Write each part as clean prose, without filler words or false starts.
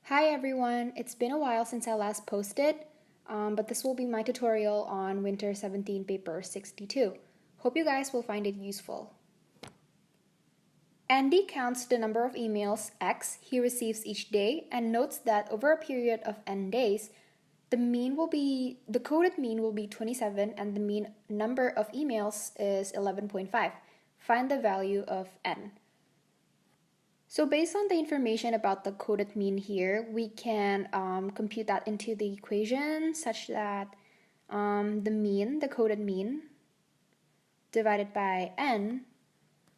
Hi everyone, it's been a while since I last posted, but this will be my tutorial on Winter 17 paper 62. Hope you guys will find it useful. Andy counts the number of emails X he receives each day and notes that over a period of n days, the coded mean will be 27 and the mean number of emails is 11.5. Find the value of n. So based on the information about the coded mean here, we can compute that into the equation such that the coded mean, divided by n.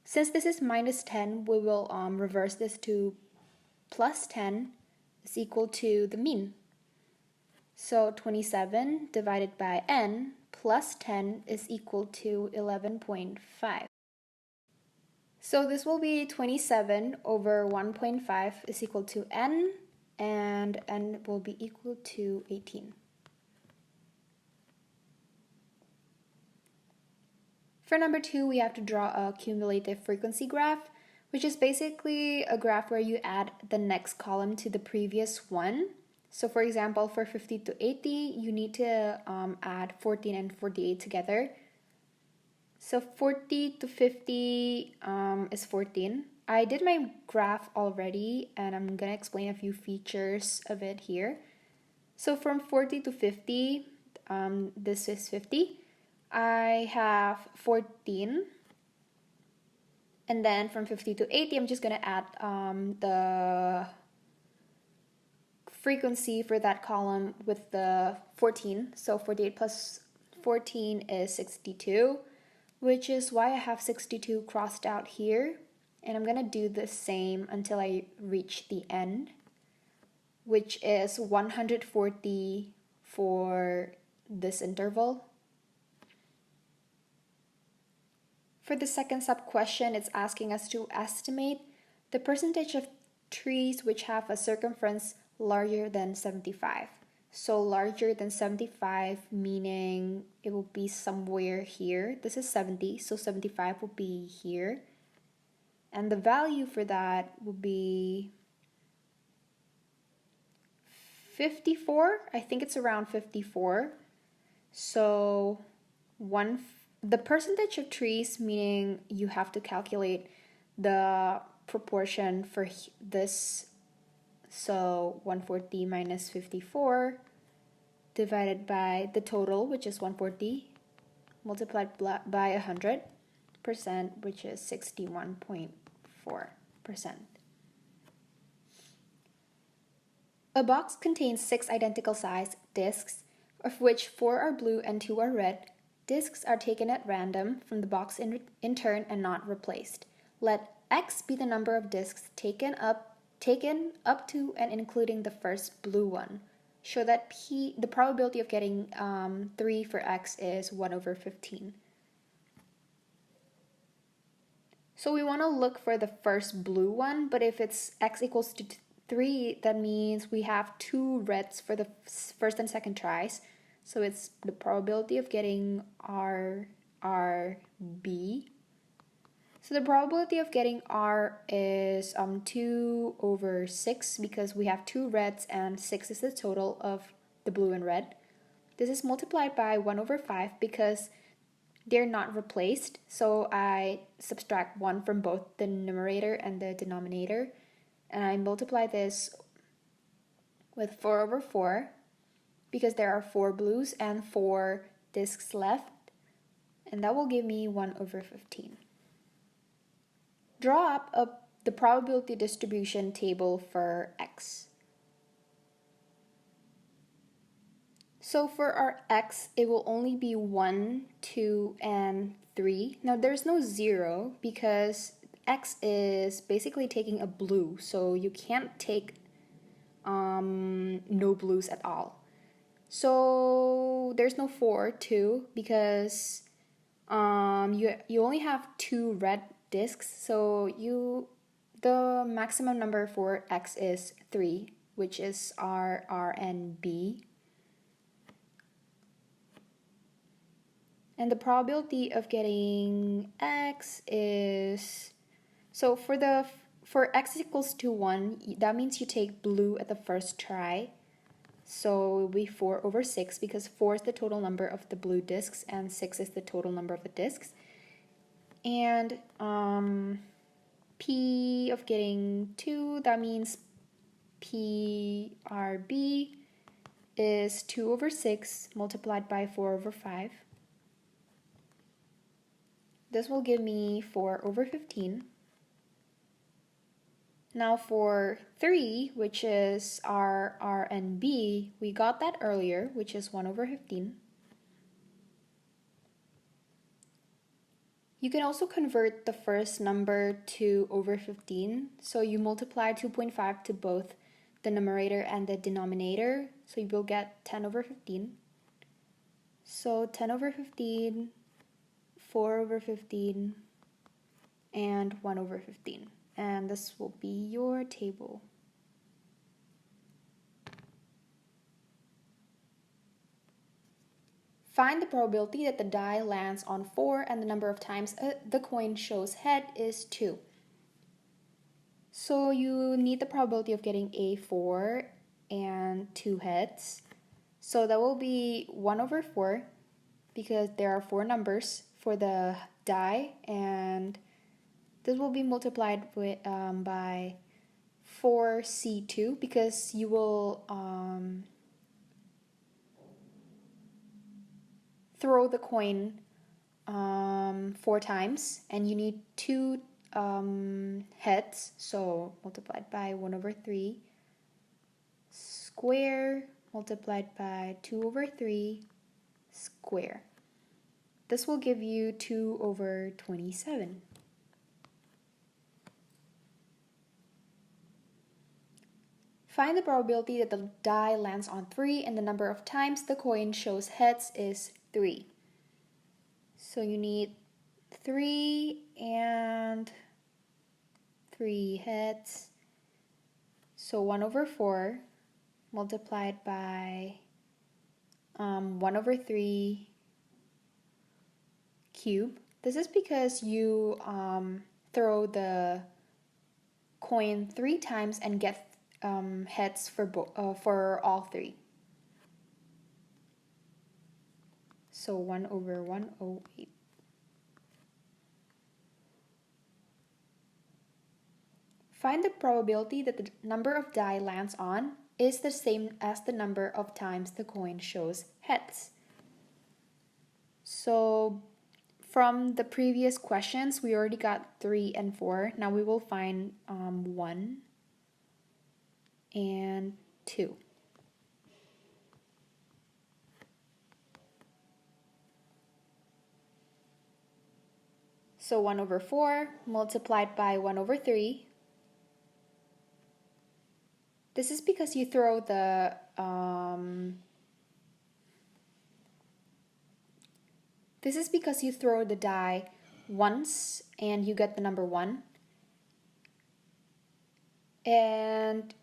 Since this is minus 10, we will reverse this to plus 10 is equal to the mean. So 27 divided by n plus 10 is equal to 11.5. So this will be 27 over 1.5 is equal to n, and n will be equal to 18. For number 2, we have to draw a cumulative frequency graph, which is basically a graph where you add the next column to the previous one. So for example, for 50 to 80, you need to add 14 and 48 together. So 40 to 50 is 14. I did my graph already, and I'm going to explain a few features of it here. So from 40 to 50, this is 50. I have 14. And then from 50 to 80, I'm just going to add the frequency for that column with the 14. So 48 plus 14 is 62. Which is why I have 62 crossed out here. And I'm going to do the same until I reach the end, which is 140 for this interval. For the second sub-question, it's asking us to estimate the percentage of trees which have a circumference larger than 75. So larger than 75 meaning it will be somewhere here. This is 70, so 75 will be here. And the value for that will be 54. I think it's around 54. So the percentage of trees, meaning you have to calculate the proportion for this. So 140 minus 54 divided by the total, which is 140, multiplied by 100%, which is 61.4%. A box contains 6 identical size discs, of which 4 are blue and 2 are red. Discs are taken at random from the box in turn and not replaced. Let X be the number of discs taken up to and including the first blue one. Show that the probability of getting 3 for X is 1 over 15. So we want to look for the first blue one, but if it's X equals to 3, that means we have 2 reds for the first and second tries. So it's the probability of getting RB. So the probability of getting R is 2 over 6 because we have 2 reds and 6 is the total of the blue and red. This is multiplied by 1 over 5 because they're not replaced. So I subtract 1 from both the numerator and the denominator. And I multiply this with 4 over 4 because there are 4 blues and 4 discs left. And that will give me 1 over 15. Draw up the probability distribution table for X. So for our X, it will only be 1, 2, and 3. Now there's no 0 because X is basically taking a blue, so you can't take no blues at all. So there's no 4, 2, because you only have 2 red discs, so the maximum number for X is 3, which is R, and B. And the probability of getting X is, so for the for x equals to 1, that means you take blue at the first try. So it will be 4 over 6 because 4 is the total number of the blue discs and 6 is the total number of the discs. And P of getting 2, that means PRB is 2 over 6 multiplied by 4 over 5. This will give me 4 over 15. Now for 3, which is our R and B, we got that earlier, which is 1 over 15. You can also convert the first number to over 15. So you multiply 2.5 to both the numerator and the denominator. So you will get 10 over 15. So 10 over 15, 4 over 15, and 1 over 15. And this will be your table. Find the probability that the die lands on 4 and the number of times the coin shows head is 2. So you need the probability of getting a 4 and 2 heads. So that will be 1 over 4 because there are 4 numbers for the die, and this will be multiplied with, by 4C2 because you will throw the coin 4 times and you need 2 heads, so multiplied by 1 over 3 square multiplied by 2 over 3 square. This will give you 2 over 27. Find the probability that the die lands on 3 and the number of times the coin shows heads is 3. So you need 3 and 3 heads. So 1 over 4 multiplied by 1 over 3 cube. This is because you throw the coin 3 times and get heads for all 3. So 1 over 108. Find the probability that the number of die lands on is the same as the number of times the coin shows heads. So from the previous questions, we already got 3 and 4. Now we will find 1 and 2. So 1 over 4 multiplied by 1 over 3. This is because you throw the die once and you get the number 1. And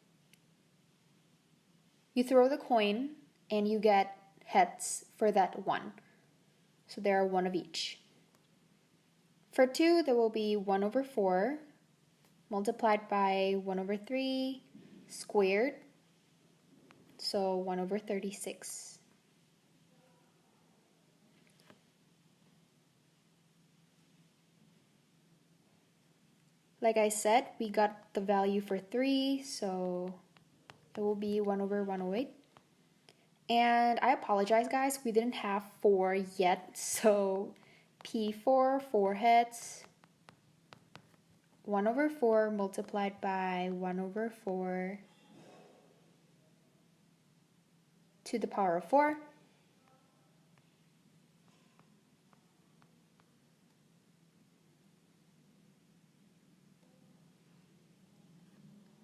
you throw the coin and you get heads for that 1. So there are 1 of each. For 2, there will be 1 over 4 multiplied by 1 over 3 squared. So 1 over 36. Like I said, we got the value for 3, so it will be 1 over 108. And I apologize, guys, we didn't have 4 yet, so P4, 4 heads, 1 over 4 multiplied by 1 over 4 to the power of 4.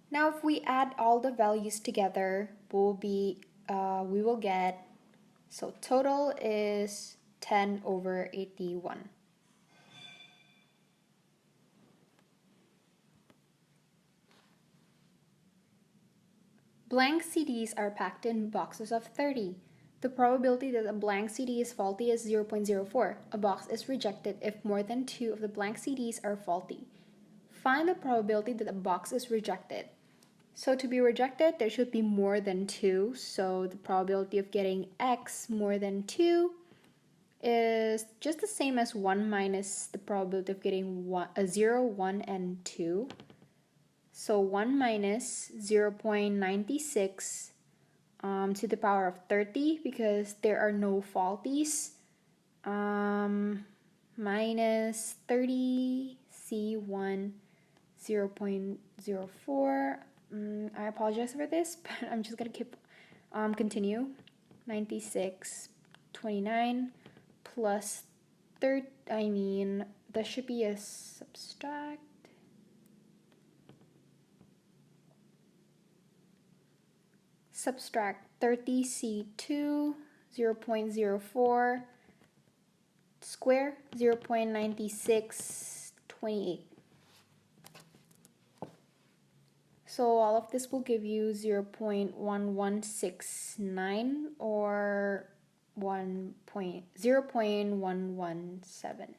Now if we add all the values together, we will get, so total is 10 over 81. Blank CDs are packed in boxes of 30. The probability that a blank CD is faulty is 0.04. A box is rejected if more than 2 of the blank CDs are faulty. find the probability that a box is rejected. So to be rejected, there should be more than 2. So the probability of getting X more than 2 is just the same as 1 minus the probability of getting 0, 1, and 2. So 1 minus 0.96 to the power of 30, because there are no faulties. Minus 30, C1, 0.04. I apologize for this, but I'm just gonna keep continue. 96.29 plus 30. I mean, that should be a subtract. Subtract 30 C2, 0.04 square, 0.9628. So all of this will give you 0.1169 or 0.117.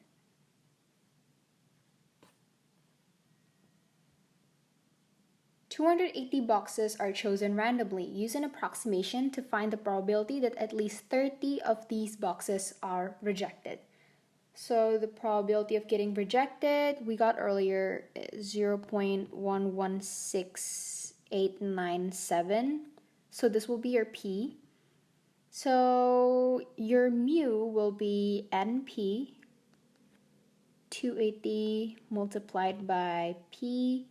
$280 boxes are chosen randomly. Use an approximation to find the probability that at least 30 of these boxes are rejected. So the probability of getting rejected we got earlier is 0.116897. So this will be your P. So your mu will be NP 280 multiplied by P,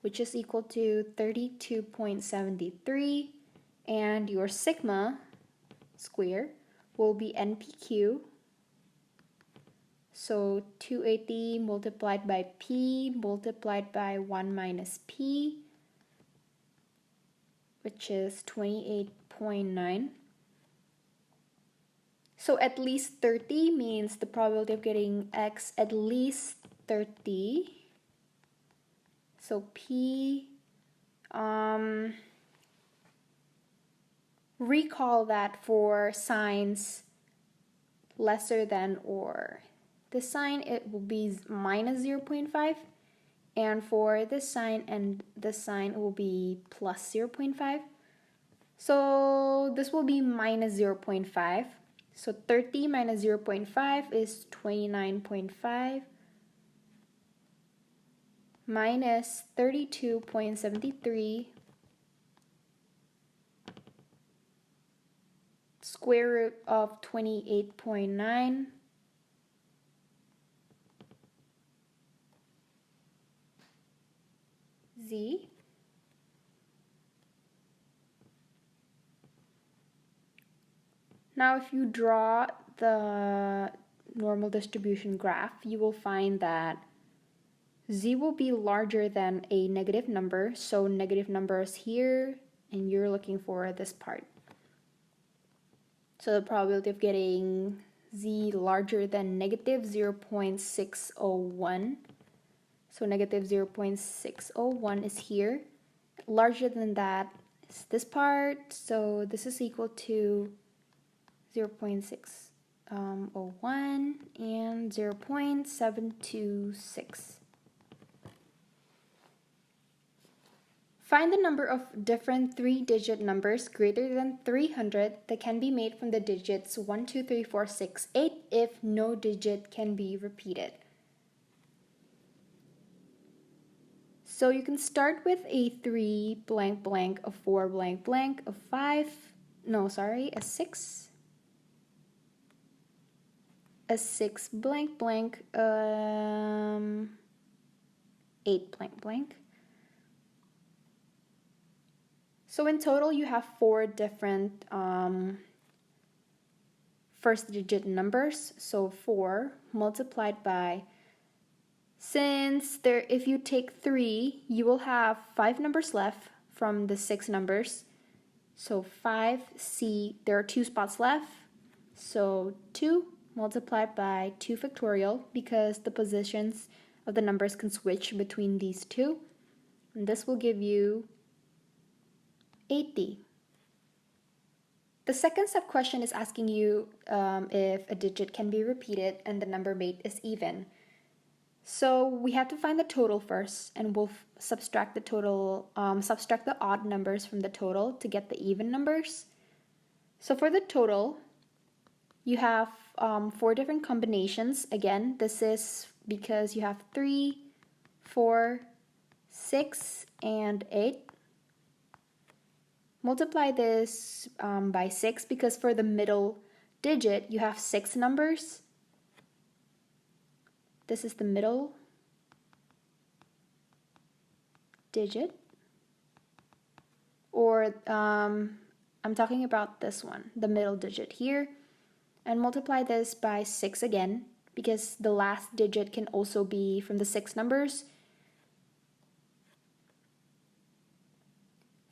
which is equal to 32.73, and your sigma square will be NPQ. So 280 multiplied by P multiplied by 1 minus P, which is 28.9. So at least 30 means the probability of getting X at least 30. So P, recall that for signs lesser than or this sign, it will be minus 0.5, and for this sign and this sign, it will be plus 0.5. So this will be minus 0.5. So 30 minus 0.5 is 29.5 minus 32.73 square root of 28.9 Z. Now if you draw the normal distribution graph, you will find that Z will be larger than a negative number, so negative number is here, and you're looking for this part. So the probability of getting Z larger than negative 0.601. So negative 0.601 is here. Larger than that is this part, so this is equal to 0.601 and 0.726. Find the number of different 3-digit numbers greater than 300 that can be made from the digits 1, 2, 3, 4, 6, 8 if no digit can be repeated. So you can start with a 3 blank blank, a 4 blank blank, a 5, no sorry, a 6, a 6 blank blank, 8 blank blank. So in total, you have 4 different first digit numbers. So 4 multiplied by, if you take 3, you will have 5 numbers left from the 6 numbers. So 5C, there are 2 spots left. So 2 multiplied by 2 factorial, because the positions of the numbers can switch between these two. And this will give you 80. The second sub-question is asking you if a digit can be repeated and the number made is even. So we have to find the total first, and we'll subtract the total, subtract the odd numbers from the total to get the even numbers. So for the total, you have 4 different combinations. Again, this is because you have 3, 4, 6, and 8. Multiply this by 6 because for the middle digit, you have 6 numbers. This is the middle digit. Or I'm talking about this one, the middle digit here. And multiply this by 6 again because the last digit can also be from the 6 numbers.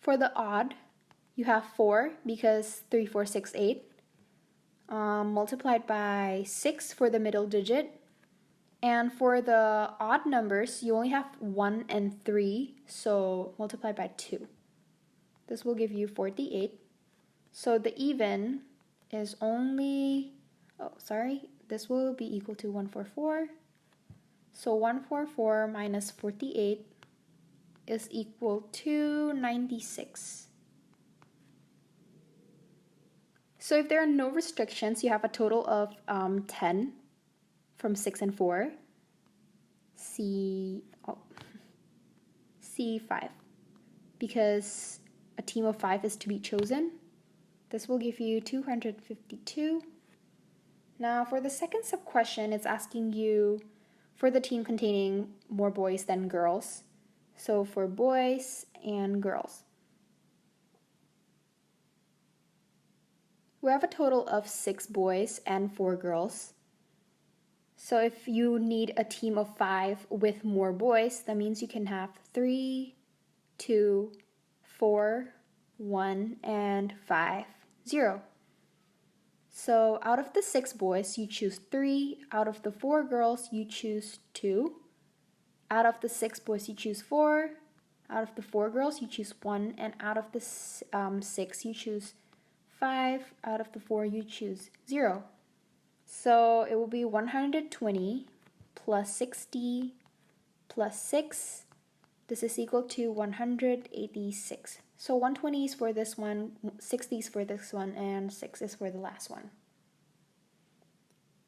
For the odd, you have 4 because 3, 4, 6, 8. Multiplied by 6 for the middle digit. And for the odd numbers, you only have 1 and 3, so multiply by 2. This will give you 48. So the even is only, this will be equal to 144. So 144 minus 48 is equal to 96. So if there are no restrictions, you have a total of 10 from 6 and 4. C5. Because a team of 5 is to be chosen. This will give you 252. Now for the second sub-question, it's asking you for the team containing more boys than girls. So for boys and girls. We have a total of 6 boys and 4 girls. So if you need a team of 5 with more boys, that means you can have 3, 2, 4, 1, and 5, 0. So out of the 6 boys, you choose 3. Out of the 4 girls, you choose 2. Out of the 6 boys, you choose 4. Out of the 4 girls, you choose 1. And out of the 6, you choose 5. Out of the 4, you choose 0. So it will be 120 plus 60 plus 6. This is equal to 186. So 120 is for this one, 60 is for this one, and 6 is for the last one.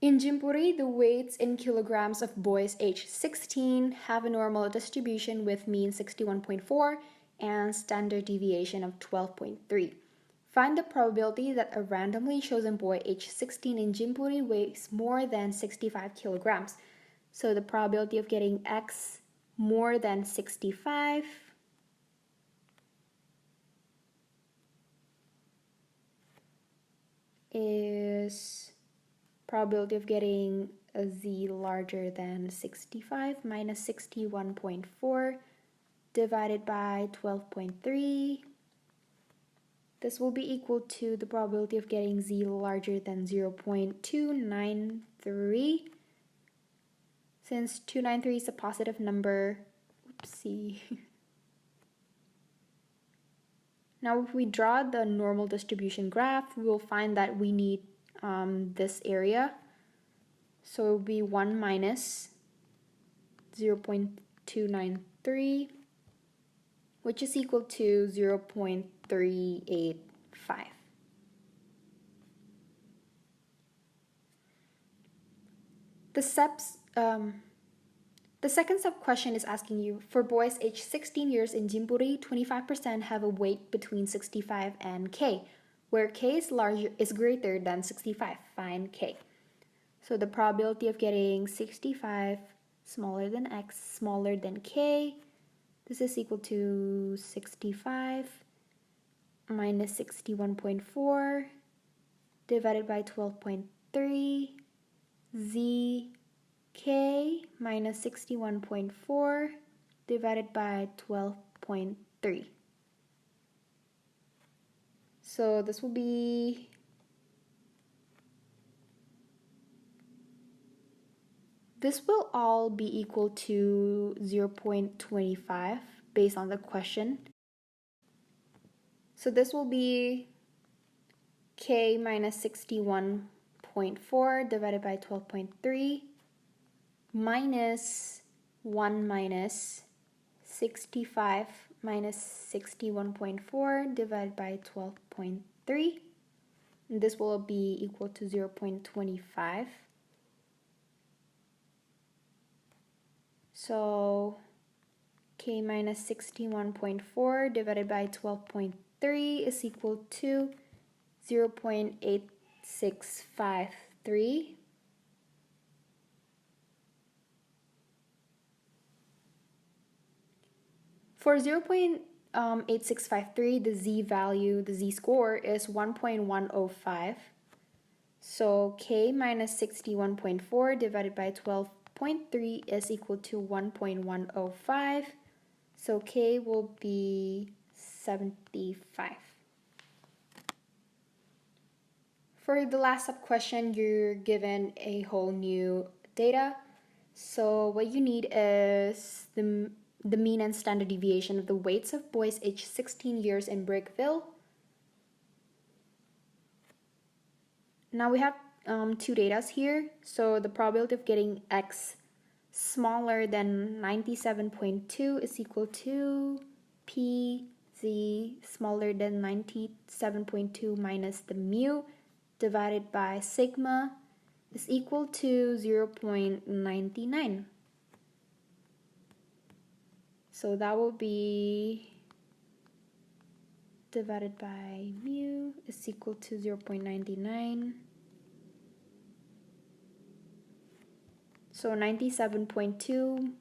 In Jimpuri, the weights in kilograms of boys aged 16 have a normal distribution with mean 61.4 and standard deviation of 12.3. Find the probability that a randomly chosen boy aged 16 in Jimpuri weighs more than 65 kilograms. So the probability of getting X more than 65 is probability of getting a Z larger than 65 minus 61.4 divided by 12.3. This will be equal to the probability of getting Z larger than 0.293. Since 293 is a positive number, oopsie. Now if we draw the normal distribution graph, we will find that we need this area. So it will be 1 minus 0.293, which is equal to 0.385. The second sub-question is asking you, for boys aged 16 years in Jimpuri, 25% have a weight between 65 and K, where K is greater than 65. Find K. So the probability of getting 65 smaller than X smaller than K, this is equal to 65 minus 61.4 divided by 12.3 Z K minus 61.4 divided by 12.3. So this will be all be equal to 0.25 based on the question. So this will be K minus 61.4 divided by 12.3. minus 1 minus 65 minus 61.4 divided by 12.3. This will be equal to 0.25. So k minus 61.4 divided by 12.3 is equal to 0.8653. For 0.8653, the z-value, the z-score is 1.105. So k minus 61.4 divided by 12.3 is equal to 1.105. So k will be 75. For the last sub-question, you're given a whole new data. So what you need is the mean and standard deviation of the weights of boys aged 16 years in Brickville. Now we have two datas here. So the probability of getting x smaller than 97.2 is equal to pz smaller than 97.2 minus the mu divided by sigma is equal to 0.99. So that will be divided by mu is equal to 0.99. So 97.2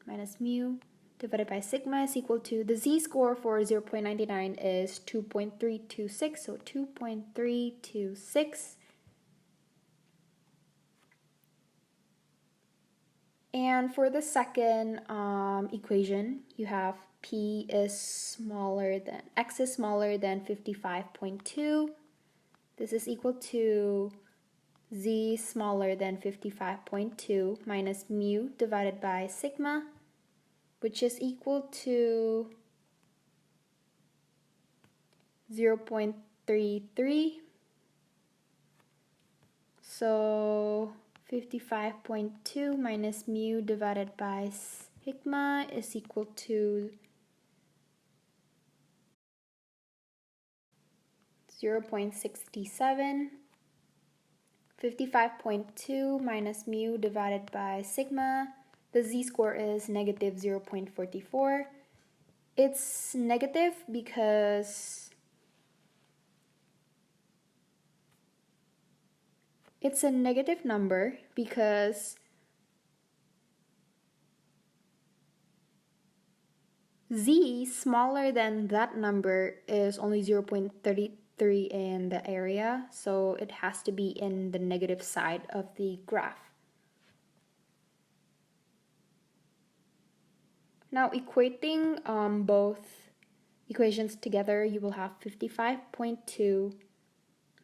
minus mu divided by sigma is equal to, the z-score for 0.99 is 2.326, so 2.326. And for the second equation, you have p is smaller than, x is smaller than 55.2. This is equal to z smaller than 55.2 minus mu divided by sigma, which is equal to 0.33. So 55.2 minus mu divided by sigma is equal to 0.67. 55.2 minus mu divided by sigma, the z-score is negative 0.44. It's negative because it's a negative number because z smaller than that number is only 0.33 in the area, so it has to be in the negative side of the graph. Now equating both equations together, you will have 55.2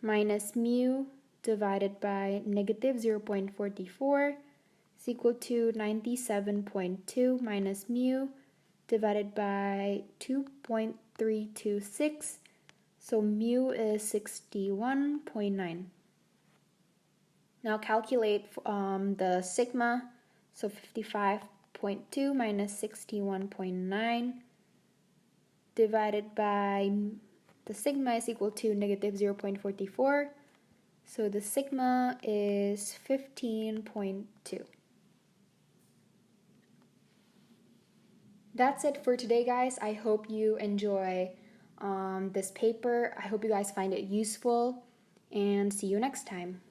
minus mu divided by negative 0.44 is equal to 97.2 minus mu divided by 2.326. So mu is 61.9. Now calculate the sigma. So 55.2 minus 61.9 divided by the sigma is equal to negative 0.44. So the sigma is 15.2. That's it for today, guys. I hope you enjoy this paper. I hope you guys find it useful, and see you next time.